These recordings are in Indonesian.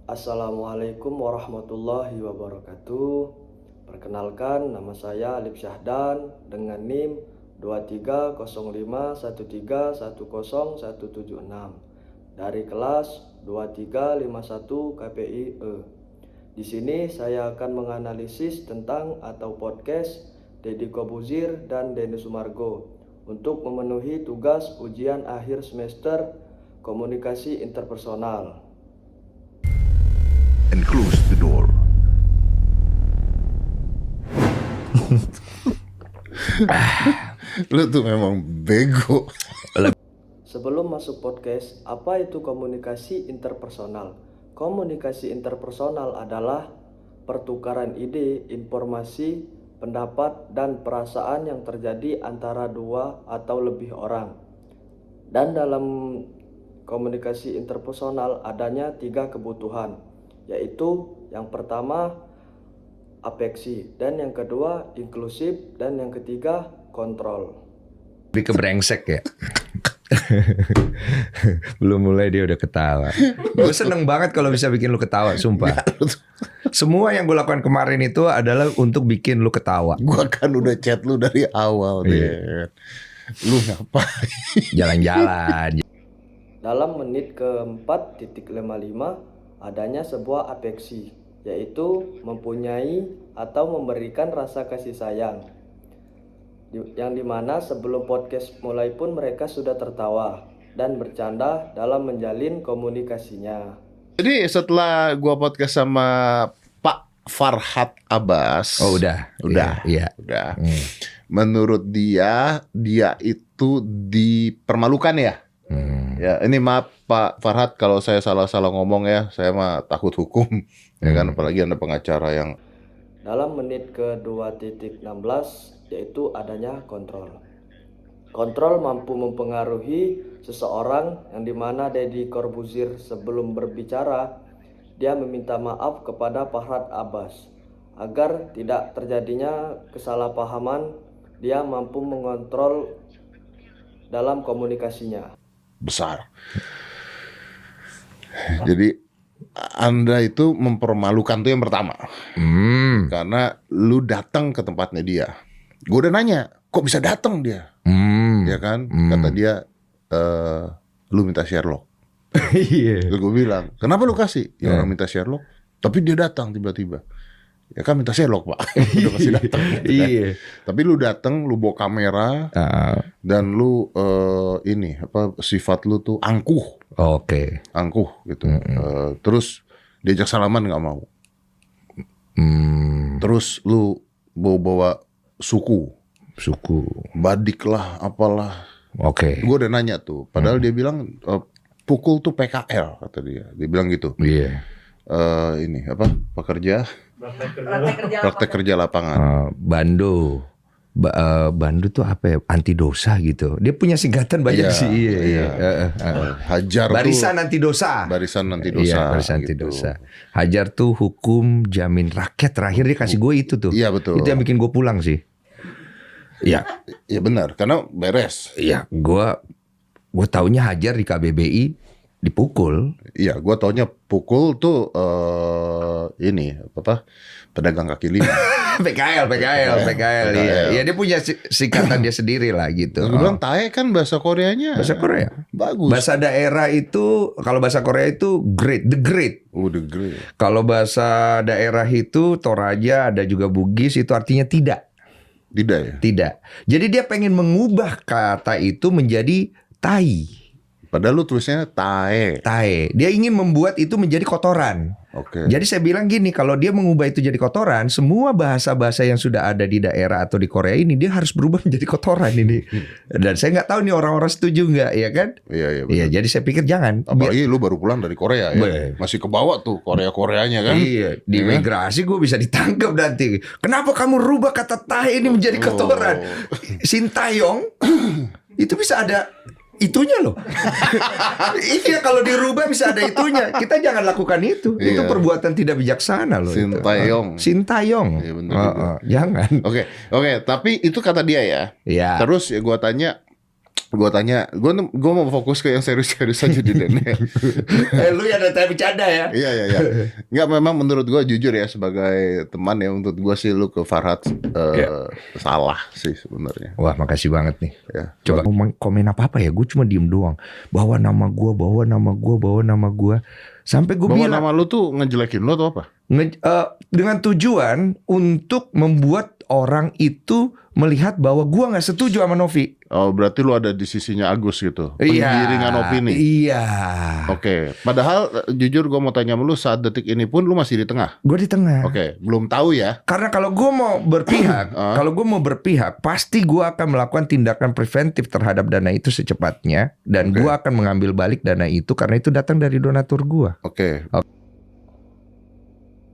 Assalamualaikum warahmatullahi wabarakatuh. Perkenalkan, nama saya Alif Syahdan dengan NIM 230513101176 dari kelas 2351 KPIE. Di sini saya akan menganalisis tentang atau podcast Deddy Kobuzir dan Denny Sumargo untuk memenuhi tugas ujian akhir semester komunikasi interpersonal. And close the door. Lu tuh memang bego. Sebelum masuk podcast, apa itu komunikasi interpersonal? Komunikasi interpersonal adalah pertukaran ide, informasi, pendapat, dan perasaan yang terjadi antara dua atau lebih orang. Dan dalam komunikasi interpersonal adanya 3 kebutuhan, yaitu yang pertama afeksi, dan yang kedua inklusif, dan yang ketiga kontrol. Lebih ke brengsek ya. Belum mulai dia udah ketawa. Gue seneng banget kalau bisa bikin lu ketawa, sumpah. Semua yang gue lakukan kemarin itu adalah untuk bikin lu ketawa. Gua kan udah chat lu dari awal deh. Lu ngapain? Jalan-jalan. Dalam menit ke-4.55 adanya sebuah afeksi, yaitu mempunyai atau memberikan rasa kasih sayang. Yang dimana sebelum podcast mulai pun mereka sudah tertawa dan bercanda dalam menjalin komunikasinya. Jadi setelah gua podcast sama Pak Farhad Abbas. Oh udah. Iya. Udah. Menurut dia itu dipermalukan ya. Ya, ini maaf Pak Farhad kalau saya salah-salah ngomong ya. Saya mah takut hukum. Ya kan, apalagi Anda pengacara yang Dalam menit ke-2.16 yaitu adanya kontrol. Kontrol mampu mempengaruhi seseorang yang dimana Deddy Corbuzier sebelum berbicara dia meminta maaf kepada Farhad Abbas agar tidak terjadinya kesalahpahaman. Dia mampu mengontrol dalam komunikasinya. besar. Jadi Anda itu mempermalukan tuh yang pertama. Karena lu datang ke tempatnya dia. Gue udah nanya, kok bisa datang dia? Ya kan? Kata dia, lu minta Sherlock. Iya. Terus gue bilang, kenapa lu kasih? Ya orang minta Sherlock. Tapi dia datang tiba-tiba. Ya kan minta Sherlock pak. Udah pasti datang. Gitu kan. Iya. Tapi lu datang, lu bawa kamera. Dan lu sifat lu tuh angkuh. Oke. Angkuh gitu. Terus diajak salaman nggak mau. Terus lu bawa suku, badik lah, apalah. Oke. Gue udah nanya tuh. Padahal dia bilang pukul tuh PKL kata dia. Dia bilang gitu. Iya. Pekerja praktek kerja lapangan. Bando. Bando tuh apa ya? Anti dosa gitu. Dia punya singkatan banyak sih. Iya. Hajar barisan tuh, anti dosa. barisan anti dosa. Iya, barisan anti gitu. dosa. Hajar tuh hukum jamin rakyat. Terakhir dia kasih gue itu tuh. Iya betul. Itu yang bikin gue pulang sih. Iya. Iya benar, karena beres. Iya, gue taunya Hajar di KBBI dipukul. Iya, gue taunya pukul tuh pedagang kaki lima. PKL. Iya, dia punya singkatan dia sendiri lah gitu. Gue bilang tae kan bahasa Koreanya. Bahasa Korea bagus. Bahasa daerah itu, kalau bahasa Korea itu the great. The great. Kalau bahasa daerah itu Toraja, ada juga Bugis, itu artinya tidak. Tidak ya? Tidak. Jadi dia pengen mengubah kata itu menjadi tai. Padahal lu tulisnya tae. Tae. Dia ingin membuat itu menjadi kotoran. Oke. Jadi saya bilang gini, kalau dia mengubah itu jadi kotoran, semua bahasa-bahasa yang sudah ada di daerah atau di Korea ini dia harus berubah menjadi kotoran ini. Dan saya nggak tahu nih orang-orang setuju nggak, ya kan? Iya. Iya, jadi saya pikir jangan. Apalagi lu baru pulang dari Korea ya. Masih kebawa tuh Korea-Koreanya kan. Iya, di imigrasi gue bisa ditangkap nanti. Kenapa kamu rubah kata tae ini menjadi kotoran? Sintayong itu bisa ada itunya loh. Iya, kalau dirubah bisa ada itunya. Kita jangan lakukan itu. Itu perbuatan tidak bijaksana loh. Sintayong. Iya, bener. Jangan. Oke. Tapi itu kata dia ya. Iya. Terus ya gua tanya, Gue tanya, gue mau fokus ke yang serius-serius aja di Den. Lu ya ada bercanda ya? Iya. Nggak, memang menurut gue jujur ya sebagai teman ya, untuk gue sih lu ke Farhad salah sih sebenarnya. Wah, makasih banget nih. Ya. Coba komen apa ya? Gue cuma diem doang. Bawa nama gue. Sampai gue Bawa bilang nama lu tuh ngejelekin lu atau apa? dengan tujuan untuk membuat orang itu melihat bahwa gue nggak setuju sama Novi. Oh, berarti lu ada di sisinya Agus gitu. Penggiringan opini. Iya. Oke. Padahal jujur gue mau tanya sama lu, saat detik ini pun lu masih di tengah. Gue di tengah. Oke, belum tahu ya. Karena kalau gue mau berpihak, pasti gue akan melakukan tindakan preventif terhadap dana itu secepatnya, dan gue akan mengambil balik dana itu karena itu datang dari donatur gue. Oke.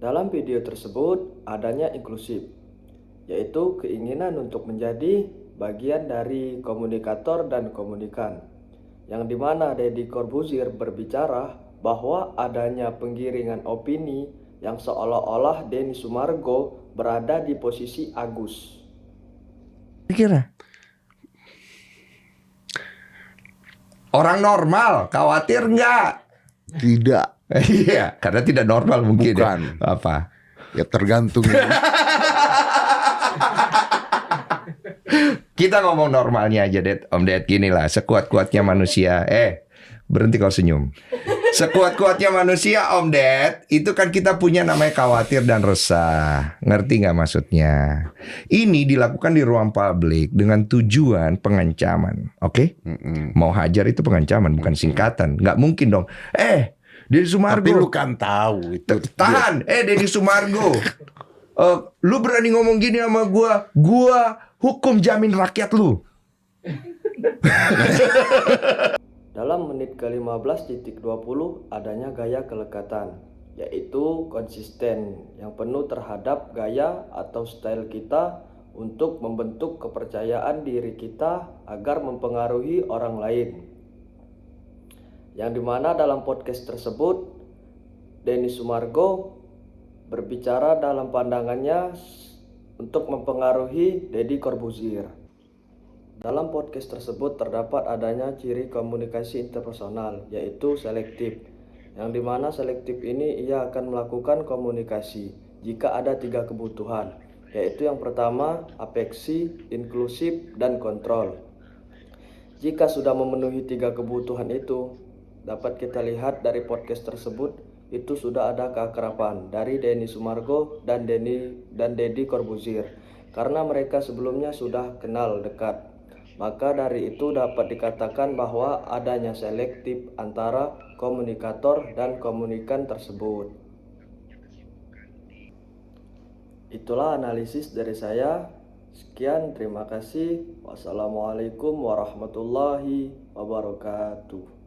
Dalam video tersebut adanya inklusif, yaitu keinginan untuk menjadi bagian dari komunikator dan komunikan, yang dimana Deddy Corbuzier berbicara bahwa adanya penggiringan opini yang seolah-olah Denny Sumargo berada di posisi Agus. Kira orang normal khawatir nggak? Tidak. Iya, karena tidak normal mungkin. Bukan. Ya. Apa? Ya tergantung ya. Kita ngomong normalnya aja, Om Ded. Gini lah, sekuat-kuatnya manusia. Berhenti kalau senyum. Sekuat-kuatnya manusia, Om Ded, itu kan kita punya namanya khawatir dan resah. Ngerti nggak maksudnya? Ini dilakukan di ruang publik dengan tujuan pengancaman. Oke? Mau hajar itu pengancaman, bukan singkatan. Nggak mungkin dong. Deddy Sumargo. Tapi lu kan tahu itu. Tahan, Deddy Sumargo. Lu berani ngomong gini sama gua hukum jamin rakyat lu. Dalam menit ke-15.20 adanya gaya kelekatan, yaitu konsisten yang penuh terhadap gaya atau style kita untuk membentuk kepercayaan diri kita agar mempengaruhi orang lain. Yang dimana dalam podcast tersebut Denny Sumargo berbicara dalam pandangannya untuk mempengaruhi Deddy Corbuzier. Dalam podcast tersebut terdapat adanya ciri komunikasi interpersonal, yaitu selektif, yang dimana selektif ini ia akan melakukan komunikasi jika ada 3 kebutuhan, yaitu yang pertama afeksi, inklusif, dan kontrol. Jika sudah memenuhi 3 kebutuhan itu, dapat kita lihat dari podcast tersebut, itu sudah ada keakraban dari Denny Sumargo dan Deddy Corbuzier, karena mereka sebelumnya sudah kenal dekat. Maka dari itu dapat dikatakan bahwa adanya selektif antara komunikator dan komunikan tersebut. Itulah analisis dari saya. Sekian, terima kasih. Wassalamualaikum warahmatullahi wabarakatuh.